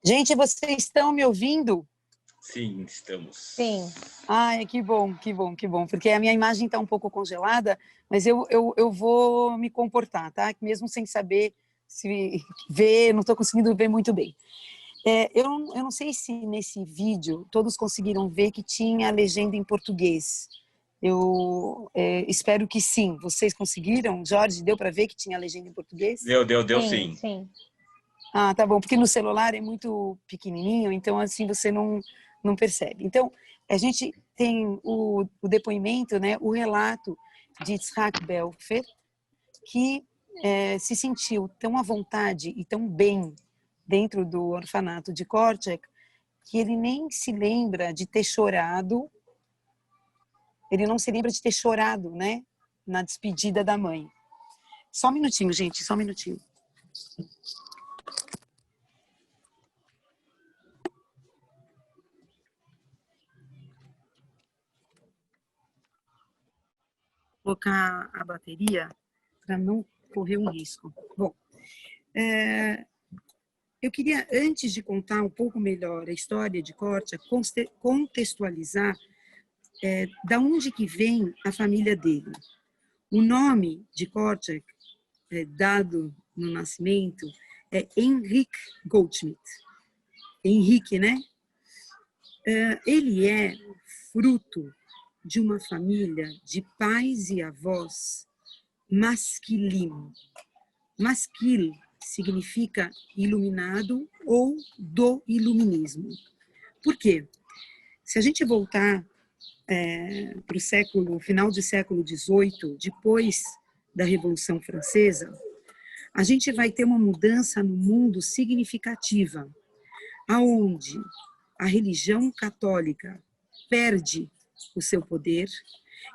Gente, vocês estão me ouvindo? Sim, estamos. Sim. Ai, que bom, que bom, que bom. Porque a minha imagem está um pouco congelada, mas eu vou me comportar, tá? Mesmo sem saber se ver, não estou conseguindo ver muito bem. Eu não sei se nesse vídeo todos conseguiram ver que tinha a legenda em português. Eu espero que sim. Vocês conseguiram? Jorge, deu para ver que tinha a legenda em português? Deu sim. Sim. Ah, tá bom, porque no celular é muito pequenininho, então assim você não percebe. Então, a gente tem o depoimento, né, o relato de Itzhak Belfer, que se sentiu tão à vontade e tão bem dentro do orfanato de Korczak, que ele nem se lembra de ter chorado, ele não se lembra de ter chorado, né, na despedida da mãe. Só um minutinho, gente, só um minutinho. Colocar a bateria para não correr um risco. Bom, eu queria, antes de contar um pouco melhor a história de Korczak, contextualizar da onde que vem a família dele. O nome de Korczak, dado no nascimento, é Henrik Goldschmidt. Henrique, né? Ele é fruto de uma família de pais e avós masquilim. Masquil significa iluminado ou do iluminismo. Por quê? Se a gente voltar para o final do século XVIII, depois da Revolução Francesa, a gente vai ter uma mudança no mundo significativa, aonde a religião católica perde o seu poder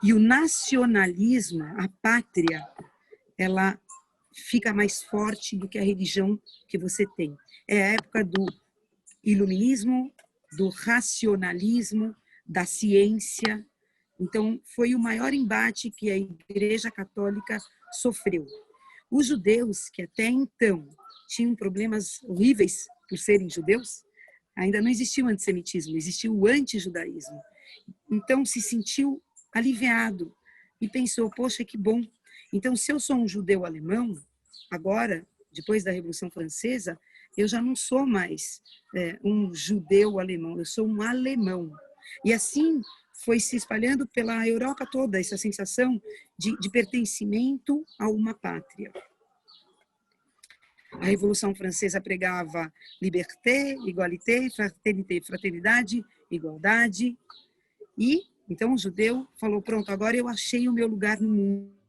e o nacionalismo, a pátria, ela fica mais forte do que a religião que você tem. É a época do iluminismo, do racionalismo, da ciência. Então, foi o maior embate que a Igreja Católica sofreu. Os judeus, que até então tinham problemas horríveis por serem judeus, ainda não existia o antissemitismo, existia o antijudaísmo. Então, se sentiu aliviado e pensou, poxa, que bom. Então, se eu sou um judeu alemão, agora, depois da Revolução Francesa, eu já não sou mais um judeu alemão, eu sou um alemão. E assim foi se espalhando pela Europa toda essa sensação de pertencimento a uma pátria. A Revolução Francesa pregava liberté, igualité, fraternité, fraternidade, igualdade. E então o judeu falou, pronto, agora eu achei o meu lugar no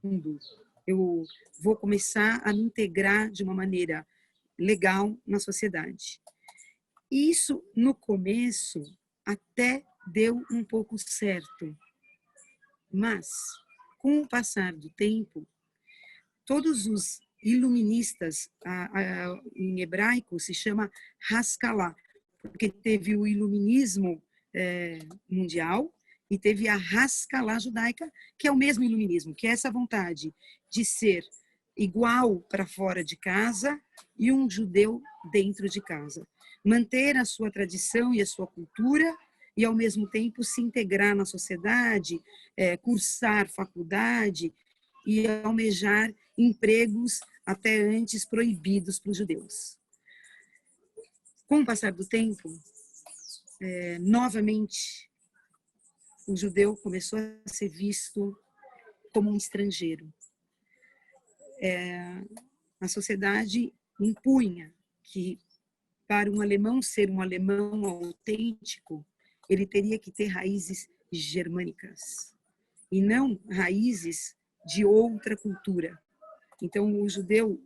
mundo. Eu vou começar a me integrar de uma maneira legal na sociedade. Isso, no começo, até deu um pouco certo. Mas, com o passar do tempo, todos os iluministas, em hebraico se chama Haskalah, porque teve o iluminismo mundial e teve a Haskalah judaica, que é o mesmo iluminismo, que é essa vontade de ser igual para fora de casa e um judeu dentro de casa. Manter a sua tradição e a sua cultura e, ao mesmo tempo, se integrar na sociedade, cursar faculdade e almejar empregos até antes proibidos para os judeus. Com o passar do tempo, novamente, o judeu começou a ser visto como um estrangeiro. A sociedade impunha que, para um alemão ser um alemão autêntico, ele teria que ter raízes germânicas e não raízes de outra cultura. Então, o judeu,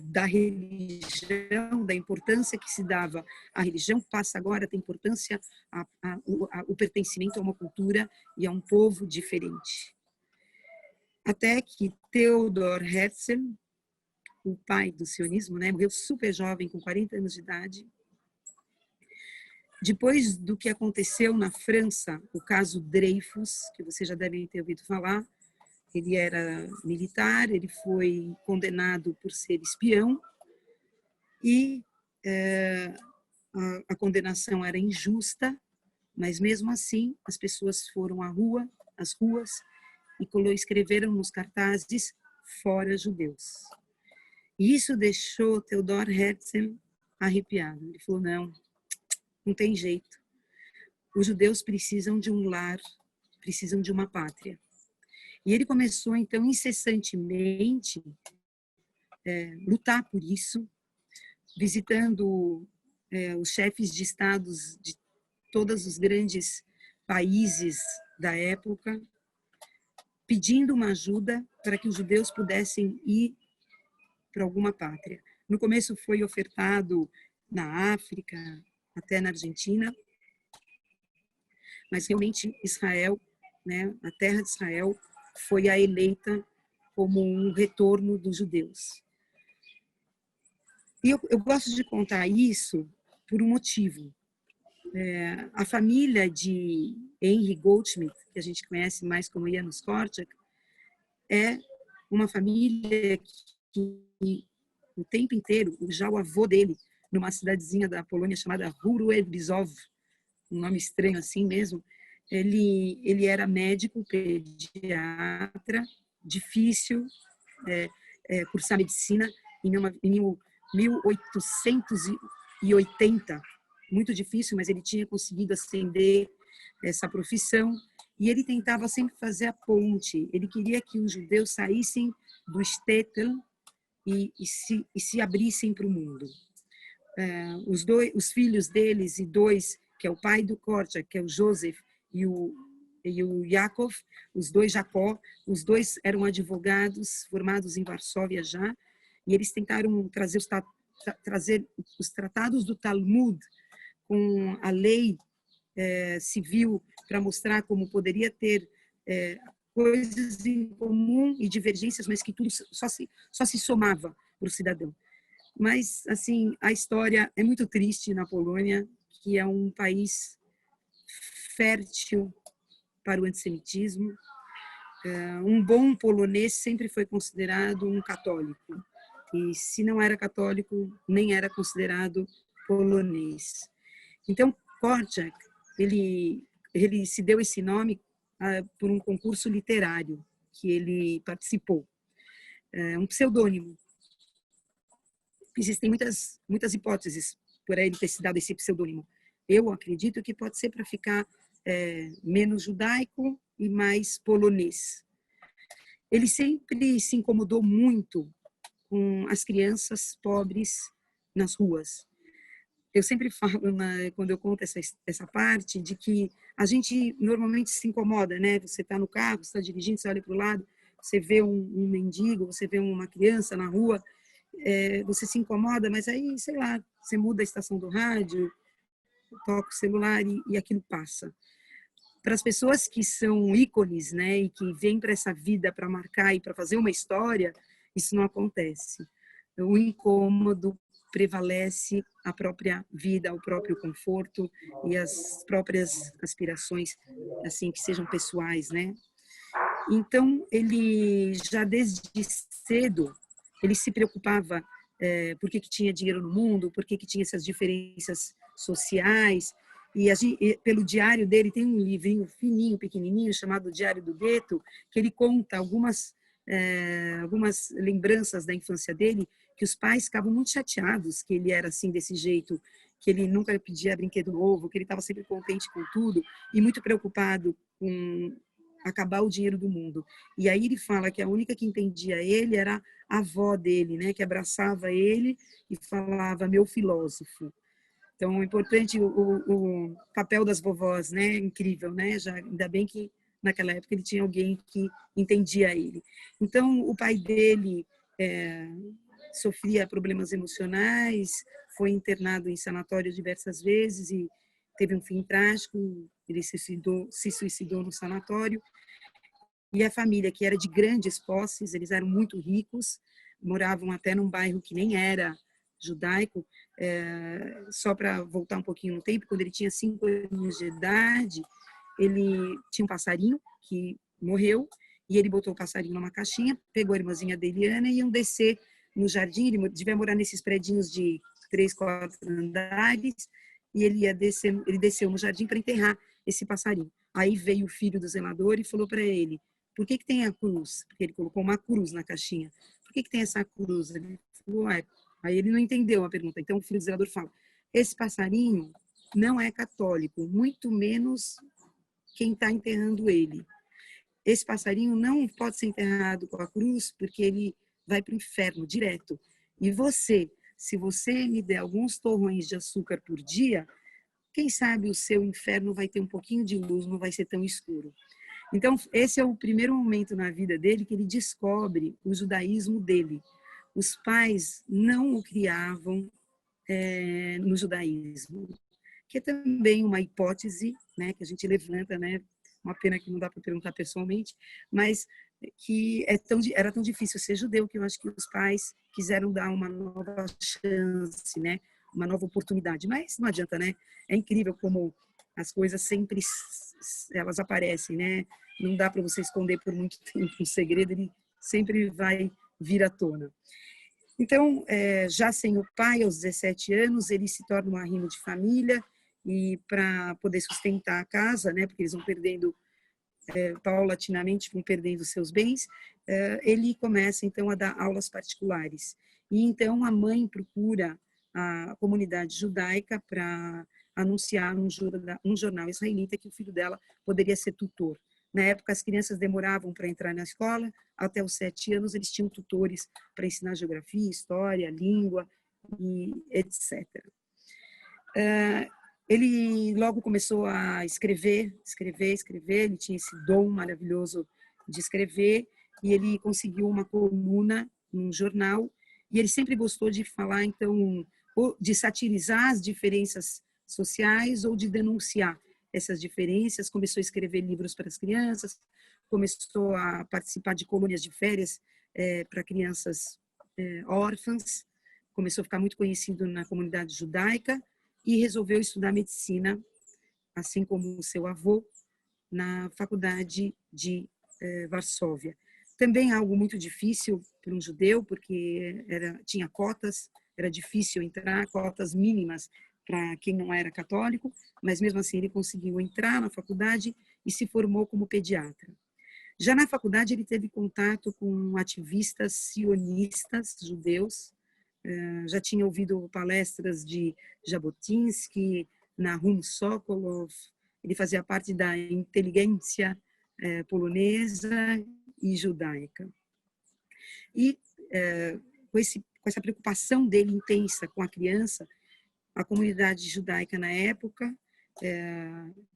da religião, da importância que se dava à religião, passa agora a ter importância o pertencimento a uma cultura e a um povo diferente. Até que Theodor Herzl, o pai do sionismo, né, morreu super jovem, com 40 anos de idade. Depois do que aconteceu na França, o caso Dreyfus, que vocês já devem ter ouvido falar, ele era militar, ele foi condenado por ser espião e a condenação era injusta, mas mesmo assim as pessoas foram às ruas e escreveram nos cartazes fora judeus. E isso deixou Theodor Herzl arrepiado. Ele falou, não tem jeito. Os judeus precisam de um lar, precisam de uma pátria. E ele começou, então, incessantemente lutar por isso, visitando os chefes de estados de todos os grandes países da época, pedindo uma ajuda para que os judeus pudessem ir para alguma pátria. No começo foi ofertado na África, até na Argentina, mas realmente Israel, né, a terra de Israel, foi a eleita como um retorno dos judeus. E eu gosto de contar isso por um motivo. A família de Henry Goldschmidt, que a gente conhece mais como Janusz Korczak, é uma família que o tempo inteiro, já o avô dele, numa cidadezinha da Polônia chamada Ruruelbizov, um nome estranho assim mesmo, ele era médico, pediatra, difícil cursar medicina em 1880, muito difícil, mas ele tinha conseguido ascender essa profissão e ele tentava sempre fazer a ponte. Ele queria que os judeus saíssem do shtetl e se abrissem para o mundo. Os filhos deles, e dois, que é o pai do Korczak, que é o Joseph e o Yakov, os dois Jacó, os dois eram advogados formados em Varsóvia já, e eles tentaram trazer os tratados do Talmud com a lei civil para mostrar como poderia ter coisas em comum e divergências, mas que tudo só se somava para o cidadão. Mas, assim, a história é muito triste na Polônia, que é um país fértil para o antissemitismo. Um bom polonês sempre foi considerado um católico. E se não era católico, nem era considerado polonês. Então, Korczak, ele se deu esse nome por um concurso literário que ele participou. Um pseudônimo. Existem muitas hipóteses por ele ter se dado esse pseudônimo. Eu acredito que pode ser para ficar menos judaico e mais polonês. Ele sempre se incomodou muito com as crianças pobres nas ruas. Eu sempre falo, quando eu conto essa parte, de que a gente normalmente se incomoda, né? Você está no carro, você está dirigindo, você olha para o lado, você vê um mendigo, você vê uma criança na rua, você se incomoda, mas aí, sei lá, você muda a estação do rádio, toca o celular e aquilo passa. Para as pessoas que são ícones, né, e que vêm para essa vida para marcar e para fazer uma história, isso não acontece. O incômodo prevalece a própria vida, o próprio conforto e as próprias aspirações, assim, que sejam pessoais, né? Então, ele já desde cedo, ele se preocupava por que tinha dinheiro no mundo, por que tinha essas diferenças sociais. E pelo diário dele, tem um livrinho fininho, pequenininho, chamado Diário do Gueto, que ele conta algumas lembranças da infância dele, que os pais ficavam muito chateados que ele era assim, desse jeito, que ele nunca pedia brinquedo novo, que ele estava sempre contente com tudo e muito preocupado com acabar o dinheiro do mundo. E aí ele fala que a única que entendia ele era a avó dele, né, que abraçava ele e falava, meu filósofo. Então, é importante o papel das vovós, né? Incrível, né? Já, ainda bem que naquela época ele tinha alguém que entendia ele. Então, o pai dele sofria problemas emocionais, foi internado em sanatório diversas vezes e teve um fim trágico. Ele se suicidou no sanatório. E a família, que era de grandes posses, eles eram muito ricos, moravam até num bairro que nem era judaico. Só para voltar um pouquinho no tempo, quando ele tinha 5 anos de idade, ele tinha um passarinho que morreu, e ele botou o passarinho numa caixinha, pegou a irmãzinha dele, Ana, e iam descer no jardim. Ele devia morar nesses predinhos de 3, 4 andares, e ele desceu no jardim para enterrar esse passarinho. Aí veio o filho do zelador e falou para ele: por que tem a cruz? Porque ele colocou uma cruz na caixinha. Por que tem essa cruz? Ele falou: ué. Aí ele não entendeu a pergunta. Então o filho do zelador fala: esse passarinho não é católico, muito menos quem está enterrando ele. Esse passarinho não pode ser enterrado com a cruz, porque ele vai para o inferno direto. E você, se você me der alguns torrões de açúcar por dia, quem sabe o seu inferno vai ter um pouquinho de luz, não vai ser tão escuro. Então, esse é o primeiro momento na vida dele que ele descobre o judaísmo dele. Os pais não o criavam no judaísmo, que é também uma hipótese, né, que a gente levanta, né, uma pena que não dá para perguntar pessoalmente, mas que era tão difícil ser judeu que eu acho que os pais quiseram dar uma nova chance, né, uma nova oportunidade. Mas não adianta, né? É incrível como as coisas sempre elas aparecem, né? Não dá para você esconder por muito tempo um segredo, ele sempre vai vir à tona. Então, já sem o pai, aos 17 anos, ele se torna um arrimo de família e para poder sustentar a casa, né, porque eles vão perdendo, paulatinamente, vão perdendo seus bens, ele começa, então, a dar aulas particulares. E, então, a mãe procura a comunidade judaica para anunciar num jornal israelita que o filho dela poderia ser tutor. Na época, as crianças demoravam para entrar na escola, até os 7 anos eles tinham tutores para ensinar geografia, história, língua, e etc. Ele logo começou a escrever, ele tinha esse dom maravilhoso de escrever, e ele conseguiu uma coluna num jornal, e ele sempre gostou de falar, então, ou de satirizar as diferenças sociais ou de denunciar essas diferenças. Começou a escrever livros para as crianças, começou a participar de colônias de férias para crianças órfãs, começou a ficar muito conhecido na comunidade judaica e resolveu estudar medicina, assim como o seu avô, na faculdade de Varsóvia. Também algo muito difícil para um judeu, porque tinha cotas, era difícil entrar, cotas mínimas para quem não era católico, mas mesmo assim ele conseguiu entrar na faculdade e se formou como pediatra. Já na faculdade ele teve contato com ativistas sionistas judeus, já tinha ouvido palestras de Jabotinsky, Nahum Sokolov, ele fazia parte da inteligência polonesa e judaica. E com essa preocupação dele intensa com a criança, a comunidade judaica na época,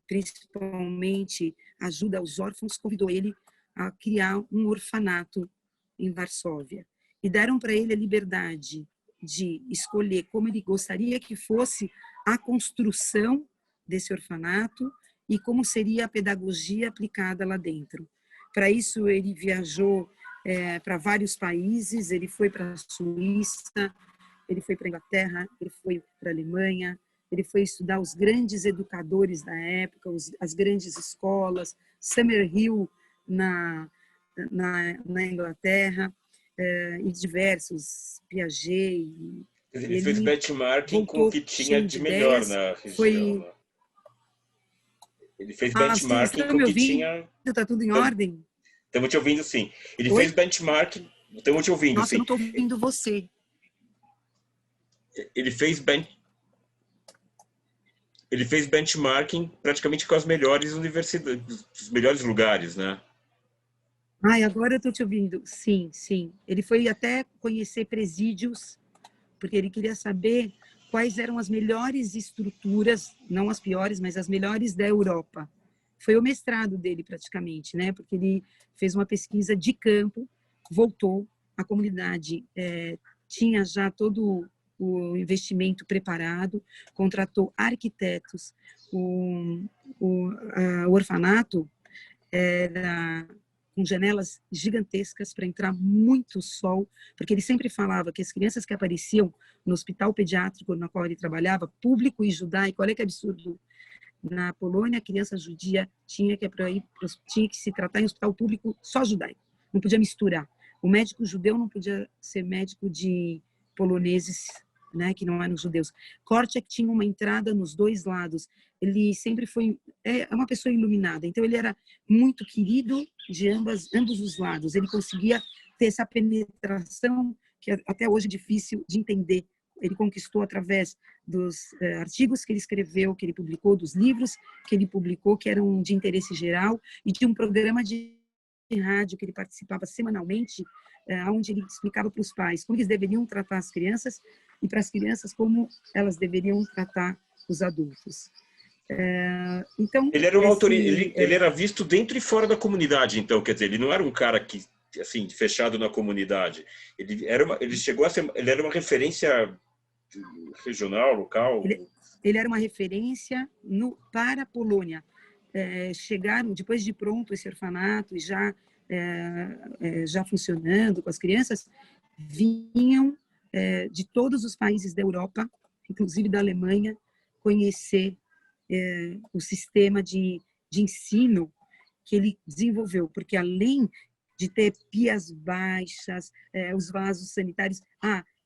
principalmente ajuda aos órfãos, convidou ele a criar um orfanato em Varsóvia. E deram para ele a liberdade de escolher como ele gostaria que fosse a construção desse orfanato e como seria a pedagogia aplicada lá dentro. Para isso, ele viajou para vários países, ele foi para a Suíça, ele foi para a Inglaterra, ele foi para a Alemanha, ele foi estudar os grandes educadores da época, as grandes escolas, Summerhill na Inglaterra, e diversos, Piaget. Ele fez benchmarking com o que tinha de melhor na região. Né? Ele fez benchmarking com o que tinha... Está tudo em ordem? Estamos te ouvindo, sim. Ele fez benchmarking... Estamos te ouvindo, Nossa, sim. Eu não estou ouvindo você. Ele fez benchmarking praticamente com as melhores universidades, os melhores lugares, né? Ai, agora eu estou te ouvindo. Sim, sim. Ele foi até conhecer presídios, porque ele queria saber quais eram as melhores estruturas, não as piores, mas as melhores da Europa. Foi o mestrado dele, praticamente, né? Porque ele fez uma pesquisa de campo, voltou, a comunidade tinha já todo o investimento preparado, contratou arquitetos, o orfanato era com janelas gigantescas para entrar muito sol, porque ele sempre falava que as crianças que apareciam no hospital pediátrico na qual ele trabalhava, público e judaico, olha que absurdo, na Polônia a criança judia tinha que se tratar em hospital público só judaico, não podia misturar. O médico judeu não podia ser médico de poloneses né, que não eram judeus. Korczak tinha uma entrada nos dois lados. Ele sempre foi uma pessoa iluminada. Então ele era muito querido de ambos os lados. Ele conseguia ter essa penetração que até hoje é difícil de entender. Ele conquistou através dos artigos que ele escreveu, que ele publicou, dos livros que ele publicou, que eram de interesse geral, e de um programa de rádio que ele participava semanalmente, onde ele explicava para os pais como eles deveriam tratar as crianças e para as crianças como elas deveriam tratar os adultos. Então ele era ele era visto dentro e fora da comunidade, então, quer dizer, ele não era um cara que assim fechado na comunidade. Ele era uma referência regional, local. Ele era uma referência para a Polônia. Chegaram, depois de pronto esse orfanato, e já funcionando com as crianças, vinham de todos os países da Europa, inclusive da Alemanha, conhecer o sistema de ensino que ele desenvolveu, porque além de ter pias baixas, os vasos sanitários,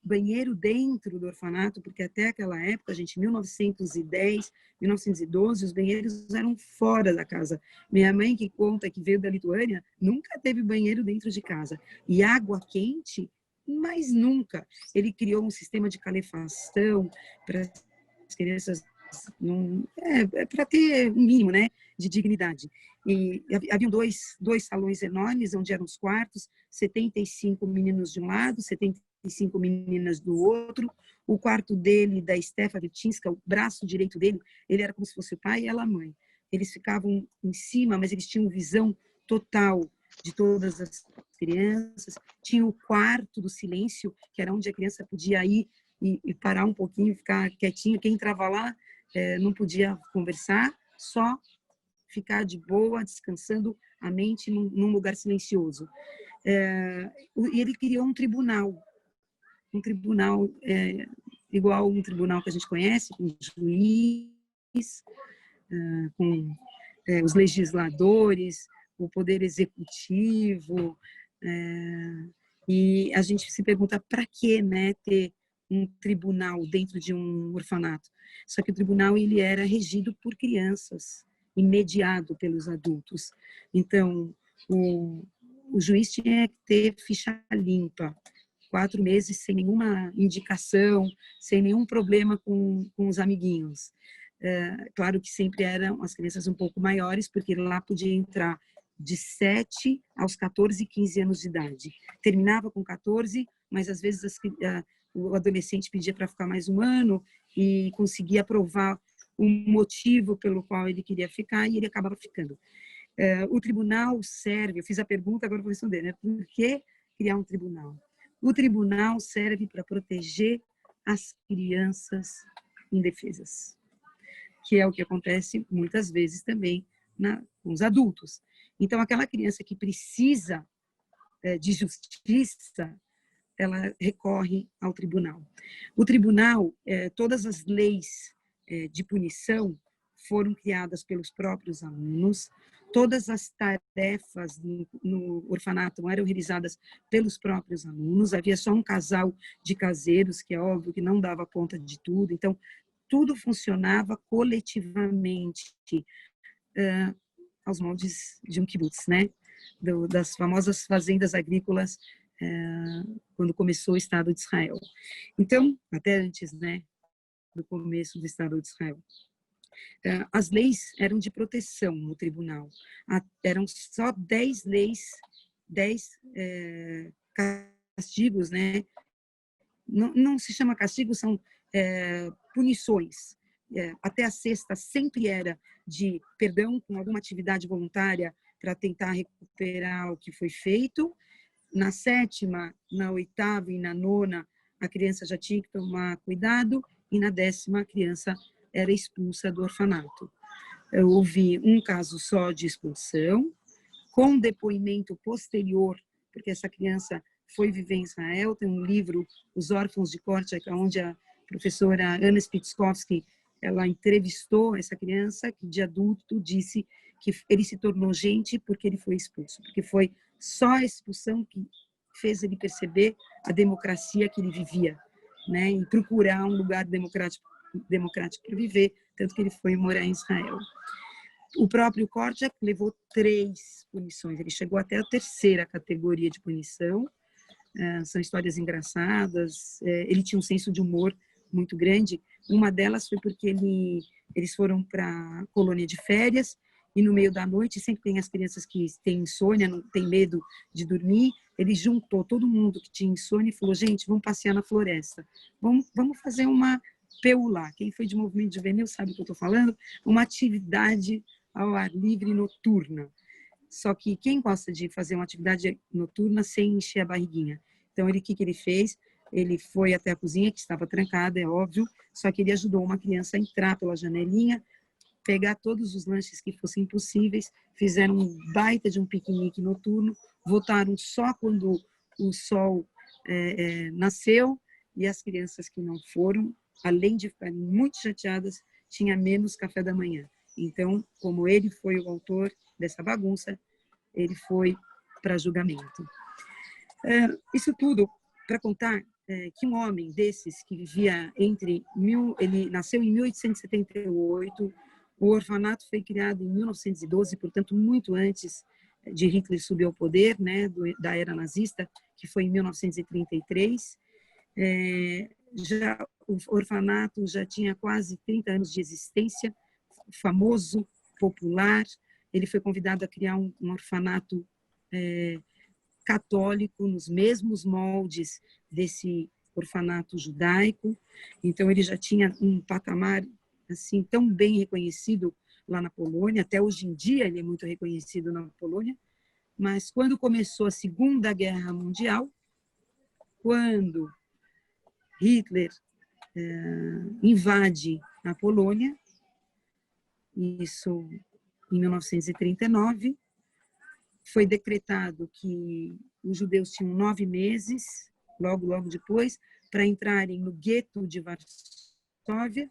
banheiro dentro do orfanato, porque até aquela época, gente, 1910, 1912, os banheiros eram fora da casa. Minha mãe, que conta que veio da Lituânia, nunca teve banheiro dentro de casa. E água quente, mas nunca. Ele criou um sistema de calefação para as crianças, para ter um mínimo, né, de dignidade. E haviam dois salões enormes, onde eram os quartos, 75 meninos de um lado, 75 meninas do outro. O quarto dele, da Stefa Witczynska, o braço direito dele, ele era como se fosse o pai e ela a mãe. Eles ficavam em cima, mas eles tinham visão total de todas as crianças. Tinha o quarto do silêncio, que era onde a criança podia ir e parar um pouquinho, ficar quietinho. Quem entrava lá não podia conversar, só ficar de boa, descansando a mente num lugar silencioso. E ele criou um tribunal igual um tribunal que a gente conhece, com juiz, com os legisladores, o poder executivo, e a gente se pergunta para que, né, ter um tribunal dentro de um orfanato. Só que o tribunal ele era regido por crianças e mediado pelos adultos. Então, o juiz tinha que ter ficha limpa, 4 meses sem nenhuma indicação, sem nenhum problema com os amiguinhos. Claro que sempre eram as crianças um pouco maiores, porque lá podia entrar de 7 aos 14, 15 anos de idade. Terminava com 14, mas às vezes o adolescente pedia para ficar mais um ano e conseguia provar o motivo pelo qual ele queria ficar e ele acabava ficando. O tribunal serve, eu fiz a pergunta, agora vou responder, né? Por que criar um tribunal? O tribunal serve para proteger as crianças indefesas, que é o que acontece muitas vezes também com os adultos. Então, aquela criança que precisa de justiça, ela recorre ao tribunal. O tribunal, todas as leis de punição foram criadas pelos próprios alunos, todas as tarefas no orfanato eram realizadas pelos próprios alunos, havia só um casal de caseiros, que é óbvio que não dava conta de tudo, então tudo funcionava coletivamente, aos moldes de um kibutz, né? Das famosas fazendas agrícolas, quando começou o Estado de Israel. Então, até antes, né, do começo do Estado de Israel. As leis eram de proteção no tribunal. Eram só 10 leis, 10 castigos, né? Não se chama castigo, são punições. Até a sexta sempre era de perdão com alguma atividade voluntária para tentar recuperar o que foi feito. Na sétima, na oitava e na nona, a criança já tinha que tomar cuidado, e na 10ª, a criança era expulsa do orfanato. Houve um caso só de expulsão, com depoimento posterior, porque essa criança foi viver em Israel. Tem um livro, Os Órfãos de Korczak, onde a professora Anna Spitzkowski, ela entrevistou essa criança, que de adulto disse que ele se tornou gente porque ele foi expulso, porque foi só a expulsão que fez ele perceber a democracia que ele vivia. né, e procurar um lugar democrático para viver, tanto que ele foi morar em Israel. O próprio Korczak levou 3 punições, ele chegou até a 3ª categoria de punição. São histórias engraçadas, ele tinha um senso de humor muito grande. Uma delas foi porque eles foram para a colônia de férias, e no meio da noite, sempre tem as crianças que têm insônia, não têm medo de dormir, ele juntou todo mundo que tinha insônia e falou: gente, vamos passear na floresta, vamos fazer uma PEULA. Quem foi de movimento juvenil sabe o que eu estou falando, uma atividade ao ar livre noturna. Só que quem gosta de fazer uma atividade noturna sem encher a barriguinha? Então, o que ele fez? Ele foi até a cozinha, que estava trancada, é óbvio, só que ele ajudou uma criança a entrar pela janelinha, pegar todos os lanches que fossem possíveis, fizeram um baita de um piquenique noturno, voltaram só quando o sol nasceu, e as crianças que não foram, além de ficarem muito chateadas, tinha menos café da manhã. Então, como ele foi o autor dessa bagunça, ele foi para julgamento. Isso tudo para contar que um homem desses que vivia ele nasceu em 1878, o orfanato foi criado em 1912, portanto muito antes de Hitler subir ao poder, né, da era nazista, que foi em 1933. O orfanato já tinha quase 30 anos de existência, famoso, popular. Ele foi convidado a criar um orfanato católico nos mesmos moldes desse orfanato judaico. Então ele já tinha um patamar assim tão bem reconhecido lá na Polônia. Até hoje em dia ele é muito reconhecido na Polônia. Mas quando começou a Segunda Guerra Mundial, quando Hitler invade a Polônia, isso em 1939, foi decretado que os judeus tinham 9 meses, logo depois, para entrarem no gueto de Varsóvia.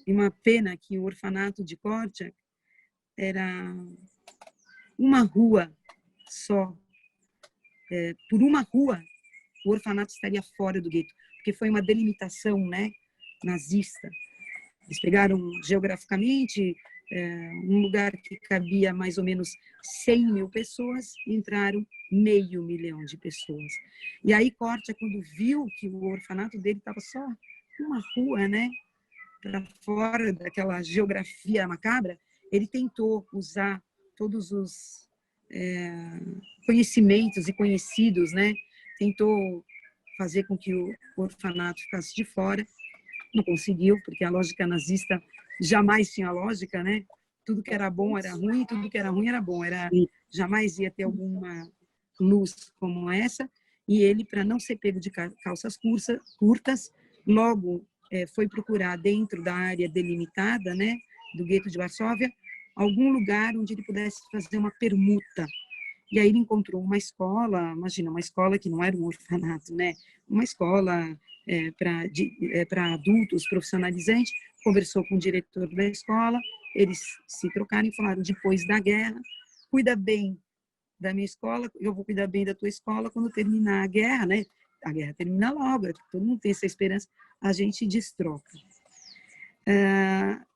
E uma pena que o orfanato de Korczak era uma rua só. Por uma rua, o orfanato estaria fora do gueto, porque foi uma delimitação, né, nazista. Eles pegaram geograficamente um lugar que cabia mais ou menos 100 mil pessoas, entraram 500 mil de pessoas. E aí Korczak, quando viu que o orfanato dele estava só uma rua, né, para fora daquela geografia macabra, ele tentou usar todos os conhecimentos e conhecidos, né, tentou fazer com que o orfanato ficasse de fora. Não conseguiu, porque a lógica nazista jamais tinha lógica, né? Tudo que era bom era ruim, tudo que era ruim era bom. Jamais ia ter alguma luz como essa. E ele, para não ser pego de calças curtas, logo foi procurar dentro da área delimitada, né, do gueto de Varsóvia, algum lugar onde ele pudesse fazer uma permuta. E aí ele encontrou uma escola, imagina, uma escola que não era um orfanato, né? Uma escola para adultos, profissionalizante, conversou com o diretor da escola, eles se trocaram e falaram: depois da guerra, cuida bem da minha escola, eu vou cuidar bem da tua escola quando terminar a guerra, né? A guerra termina logo, todo mundo tem essa esperança, a gente destroca.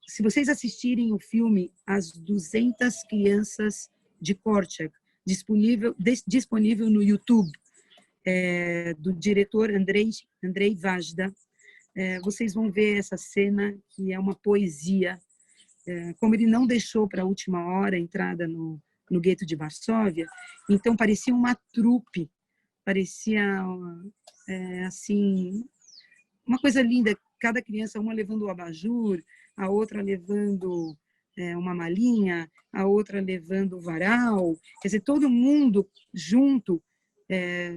Se vocês assistirem o filme As 200 Crianças de Korczak, disponível no YouTube, do diretor Andrei Vajda, vocês vão ver essa cena, que é uma poesia. Como ele não deixou para a última hora a entrada no gueto de Varsóvia, então parecia uma trupe, parecia assim, uma coisa linda, cada criança, uma levando o abajur, a outra levando uma malinha, a outra levando o varal, quer dizer, todo mundo junto,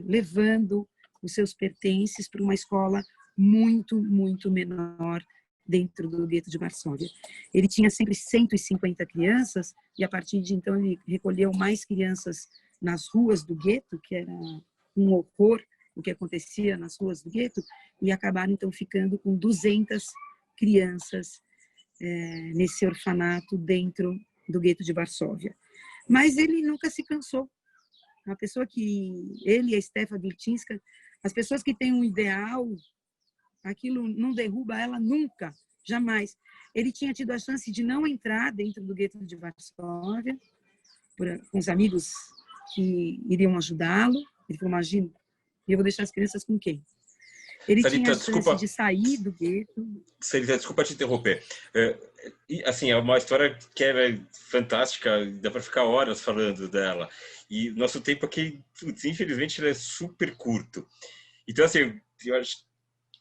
levando os seus pertences para uma escola muito, muito menor dentro do gueto de Varsóvia. Ele tinha sempre 150 crianças, e a partir de então ele recolheu mais crianças nas ruas do gueto, que era um horror o que acontecia nas ruas do gueto, e acabaram então ficando com 200 crianças nesse orfanato dentro do gueto de Varsóvia. Mas ele nunca se cansou. Uma pessoa que ele e a Stefa Wilczynska As pessoas que têm um ideal, aquilo não derruba ela nunca, jamais. Ele tinha tido a chance de não entrar dentro do gueto de Varsóvia, com os amigos que iriam ajudá-lo. Ele falou, imagina, eu vou deixar as crianças com quem? Ele tinha a chance de sair do gueto. Sarita, desculpa te interromper. Assim, é uma história que era fantástica, dá para ficar horas falando dela. E nosso tempo aqui, infelizmente, ele é super curto. Então, assim, eu acho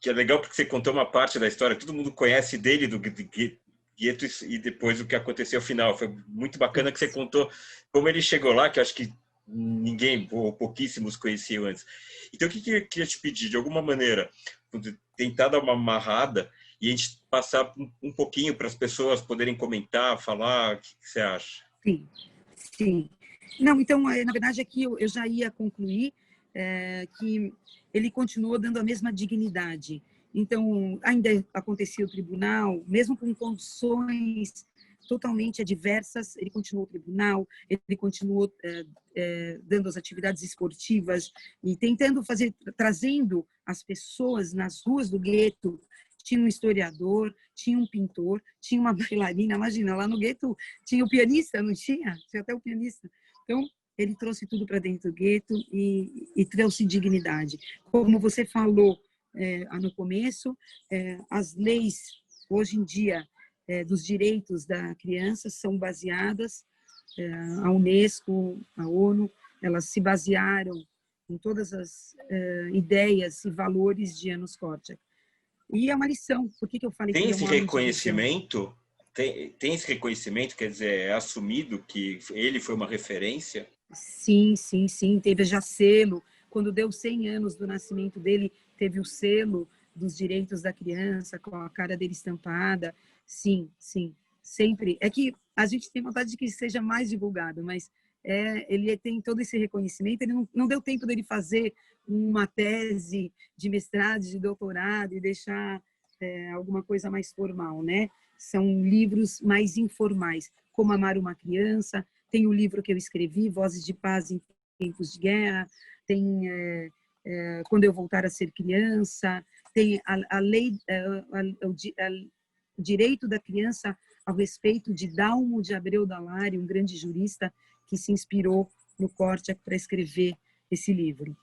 que é legal porque você contou uma parte da história, todo mundo conhece dele, do gueto, e depois o que aconteceu ao final. Foi muito bacana que você contou como ele chegou lá, que eu acho que ninguém, ou pouquíssimos conheciam antes. Então, o que eu queria te pedir, de alguma maneira, tentar dar uma amarrada e a gente passar um pouquinho para as pessoas poderem comentar, falar, o que você acha? Sim, sim. Não, então, na verdade, aqui eu já ia concluir que ele continuou dando a mesma dignidade. Então, ainda acontecia o tribunal, mesmo com condições totalmente adversas, ele continuou o tribunal, ele continuou dando as atividades esportivas e tentando fazer, trazendo as pessoas nas ruas do gueto. Tinha um historiador, tinha um pintor, tinha uma bailarina. Imagina, lá no gueto tinha o pianista, não tinha? Tinha até o pianista. Então, ele trouxe tudo para dentro do gueto e trouxe dignidade. Como você falou no começo, as leis, hoje em dia, dos direitos da criança são baseadas, a Unesco, a ONU, elas se basearam em todas as ideias e valores de János Korczak. E é uma lição. Por que eu falei que Tem ele é esse um homem de reconhecimento? Tem esse reconhecimento, quer dizer, é assumido que ele foi uma referência? Sim, sim, sim. Teve já selo. Quando deu 100 anos do nascimento dele, teve o selo dos direitos da criança, com a cara dele estampada. Sim, sim. Sempre. É que a gente tem vontade de que seja mais divulgado, mas ele tem todo esse reconhecimento. Ele não deu tempo dele fazer uma tese de mestrado, de doutorado e deixar alguma coisa mais formal, né? São livros mais informais, como Amar uma Criança. Tem o livro que eu escrevi, Vozes de Paz em Tempos de Guerra. Tem Quando Eu Voltar a Ser Criança. Tem a lei, o direito da criança ao respeito de Dalmo de Abreu Dalari, um grande jurista que se inspirou no Korczak para escrever esse livro.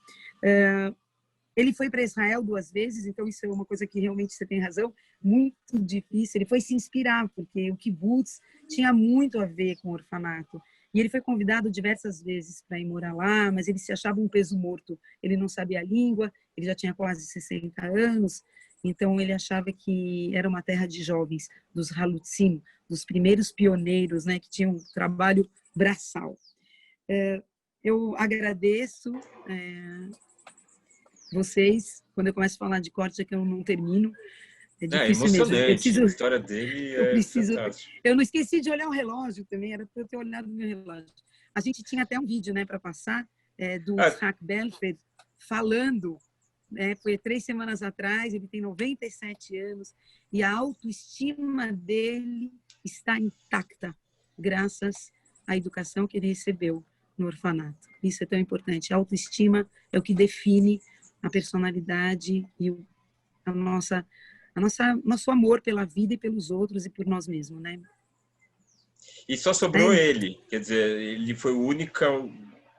Ele foi para Israel 2 vezes, então isso é uma coisa que realmente você tem razão, muito difícil. Ele foi se inspirar, porque o kibbutz tinha muito a ver com o orfanato. E ele foi convidado diversas vezes para ir morar lá, mas ele se achava um peso morto. Ele não sabia a língua, ele já tinha quase 60 anos, então ele achava que era uma terra de jovens, dos halutzim, dos primeiros pioneiros, né, que tinham um trabalho braçal. Eu agradeço vocês, quando eu começo a falar de Korczak, eu não termino. É difícil mesmo. A história dele fantástica. Eu não esqueci de olhar o relógio também, era para eu ter olhado no meu relógio. A gente tinha até um vídeo, né, para passar, do Itzhak Belfeld falando, foi 3 semanas atrás, ele tem 97 anos, e a autoestima dele está intacta, graças à educação que ele recebeu no orfanato. Isso é tão importante. A autoestima é o que define a personalidade e nosso amor pela vida e pelos outros e por nós mesmos, né? E só sobrou ele, quer dizer, ele foi a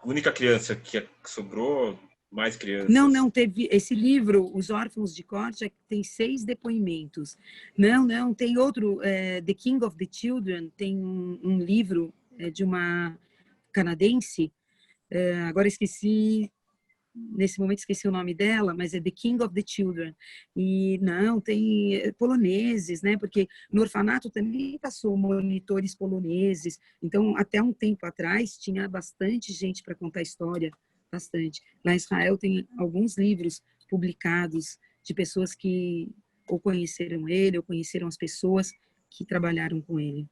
única criança que sobrou, mais crianças? Não, teve esse livro, Os Órfãos de Korczak, tem 6 depoimentos. Não, tem outro, The King of the Children, tem um livro de uma canadense, agora esqueci, nesse momento esqueci o nome dela, mas é The King of the Children. E não, tem poloneses, né? Porque no orfanato também passou monitores poloneses. Então, até um tempo atrás, tinha bastante gente para contar história, bastante. Lá em Israel tem alguns livros publicados de pessoas que ou conheceram ele, ou conheceram as pessoas que trabalharam com ele.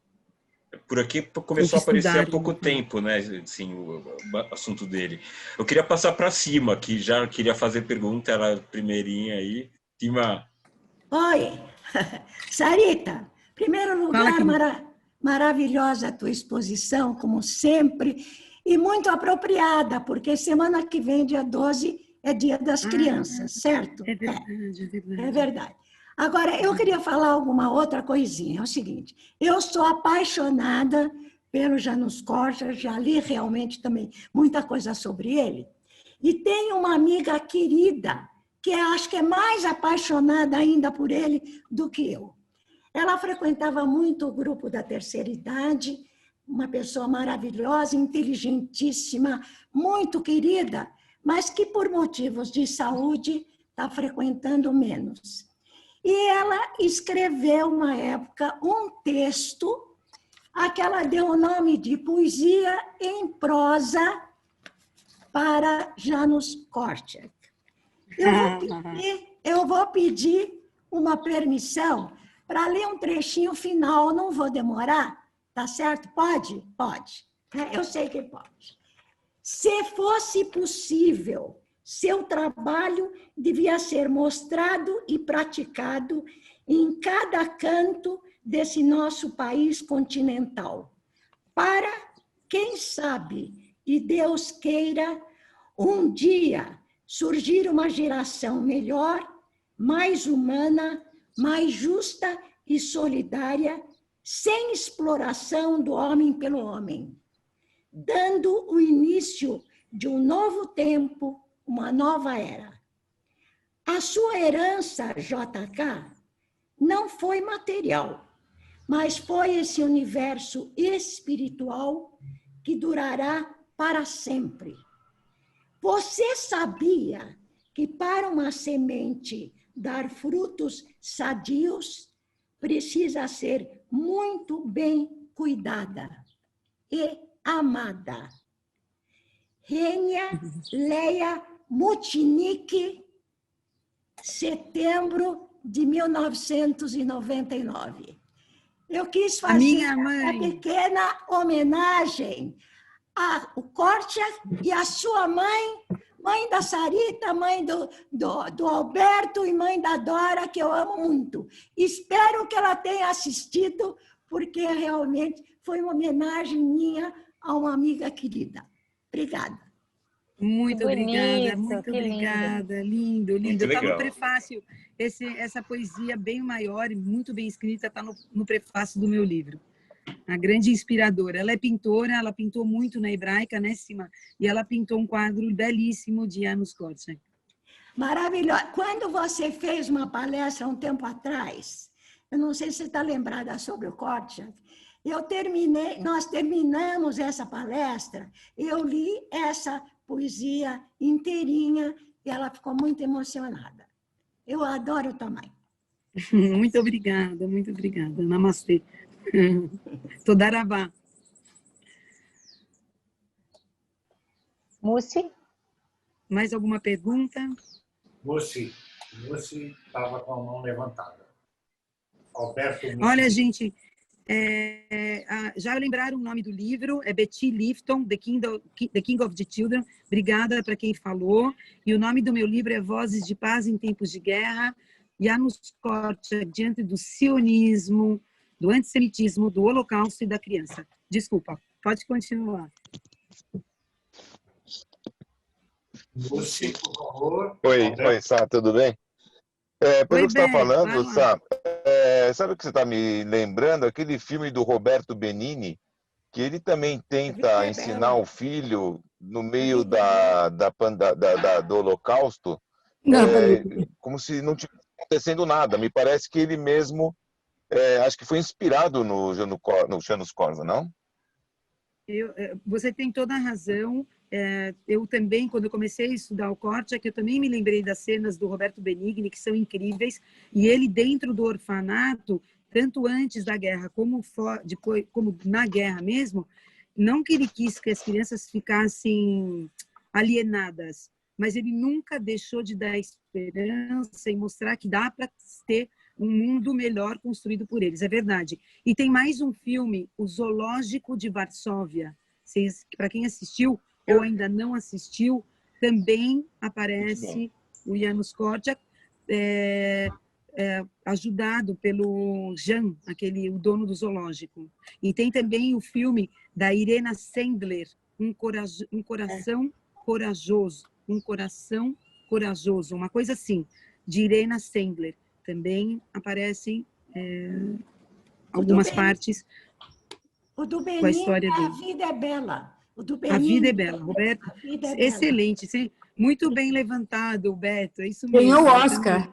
Por aqui começou a aparecer há pouco tempo, né, assim, o assunto dele. Eu queria passar para cima, que já queria fazer pergunta, ela primeirinha aí. Cima. Oi, Sarita, em primeiro lugar, maravilhosa a tua exposição, como sempre, e muito apropriada, porque semana que vem, dia 12, é Dia das Crianças, certo? É verdade, é verdade. É verdade. Agora, eu queria falar alguma outra coisinha. É o seguinte, eu sou apaixonada pelo Janusz Korczak, já li realmente também muita coisa sobre ele. E tenho uma amiga querida, que acho que é mais apaixonada ainda por ele do que eu. Ela frequentava muito o grupo da terceira idade, uma pessoa maravilhosa, inteligentíssima, muito querida, mas que por motivos de saúde está frequentando menos. E ela escreveu, uma época, um texto a que ela deu o nome de Poesia em Prosa para Janusz Korczak. Eu vou pedir uma permissão para ler um trechinho final, não vou demorar, tá certo? Pode? Pode. Eu sei que pode. Se fosse possível, seu trabalho devia ser mostrado e praticado em cada canto desse nosso país continental, para, quem sabe, e Deus queira, um dia surgir uma geração melhor, mais humana, mais justa e solidária, sem exploração do homem pelo homem, dando o início de um novo tempo, uma nova era. A sua herança, JK, não foi material, mas foi esse universo espiritual que durará para sempre. Você sabia que para uma semente dar frutos sadios, precisa ser muito bem cuidada e amada? Renia Leia Mutnik, setembro de 1999. Eu quis fazer uma pequena homenagem ao Korczak e à sua mãe, mãe da Sarita, mãe do Alberto e mãe da Dora, que eu amo muito. Espero que ela tenha assistido, porque realmente foi uma homenagem minha a uma amiga querida. Obrigada. Muito obrigada, muito obrigada. Lindo, lindo. Está no prefácio, essa poesia bem maior e muito bem escrita, está no prefácio do meu livro. A grande inspiradora. Ela é pintora, ela pintou muito na hebraica, né, Sima? E ela pintou um quadro belíssimo de Janusz Korczak. Maravilhosa. Quando você fez uma palestra um tempo atrás, eu não sei se você está lembrada sobre o Korczak, nós terminamos essa palestra, eu li essa poesia inteirinha e ela ficou muito emocionada. Eu adoro também. Muito obrigada, muito obrigada. Namastê. Todarabá. Mussi? Mais alguma pergunta? Mussi estava com a mão levantada. Alberto Mussi. Olha, gente, já lembraram o nome do livro, é Betty Lifton, The King of the Children. Obrigada para quem falou. E o nome do meu livro é Vozes de Paz em Tempos de Guerra, Janusz Korczak, diante do sionismo, do antissemitismo, do holocausto e da criança. Desculpa, pode continuar. Mussi, por favor. Oi, Sá, tudo bem? Pelo que você está falando, Sá, sabe o que você está me lembrando? Aquele filme do Roberto Benigni, que ele também tenta ensinar o filho no meio do Holocausto, como se não tivesse acontecendo nada. Me parece que ele mesmo, acho que foi inspirado no Janusz Korczak, não? Você tem toda a razão. Eu também, quando eu comecei a estudar o Korczak, eu também me lembrei das cenas do Roberto Benigni, que são incríveis, e ele dentro do orfanato, tanto antes da guerra como depois, como na guerra mesmo, não que ele quis que as crianças ficassem alienadas, mas ele nunca deixou de dar esperança e mostrar que dá para ter um mundo melhor construído por eles, é verdade. E tem mais um filme, O Zoológico de Varsóvia, para quem assistiu ou ainda não assistiu, também aparece o Janusz Korczak, ajudado pelo Jan, o dono do zoológico. E tem também o filme da Irena Sendler, Um Coração Corajoso, Um Coração corajoso, uma coisa assim, de Irena Sendler. Também aparecem algumas partes O do com a Benini história é A dele. Vida é Bela. O do A Benini, Vida é Bela, Roberto. A Vida é Bela. Excelente, muito bem levantado, Beto, é isso mesmo. Ganhou o Oscar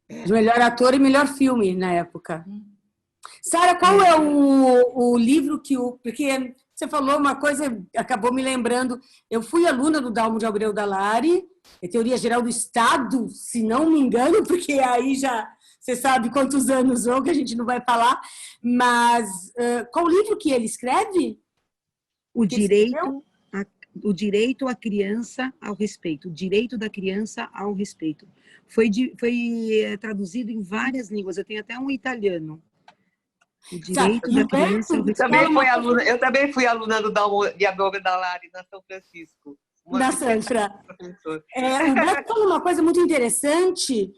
de melhor ator e melhor filme na época. Sara, qual é o livro que porque você falou uma coisa, acabou me lembrando. Eu fui aluna do Dalmo de Abreu Dalari, Teoria Geral do Estado, se não me engano, porque aí já você sabe quantos anos vão, que a gente não vai falar. Mas qual livro que ele escreve? O direito à criança ao respeito, o direito da criança ao respeito. Foi traduzido em várias línguas, eu tenho até um italiano. O direito da criança ao respeito. Eu também fui aluna do Dalmo de Abreu Dalari, na São Francisco. Da Sanfra. O Beto falou uma coisa muito interessante.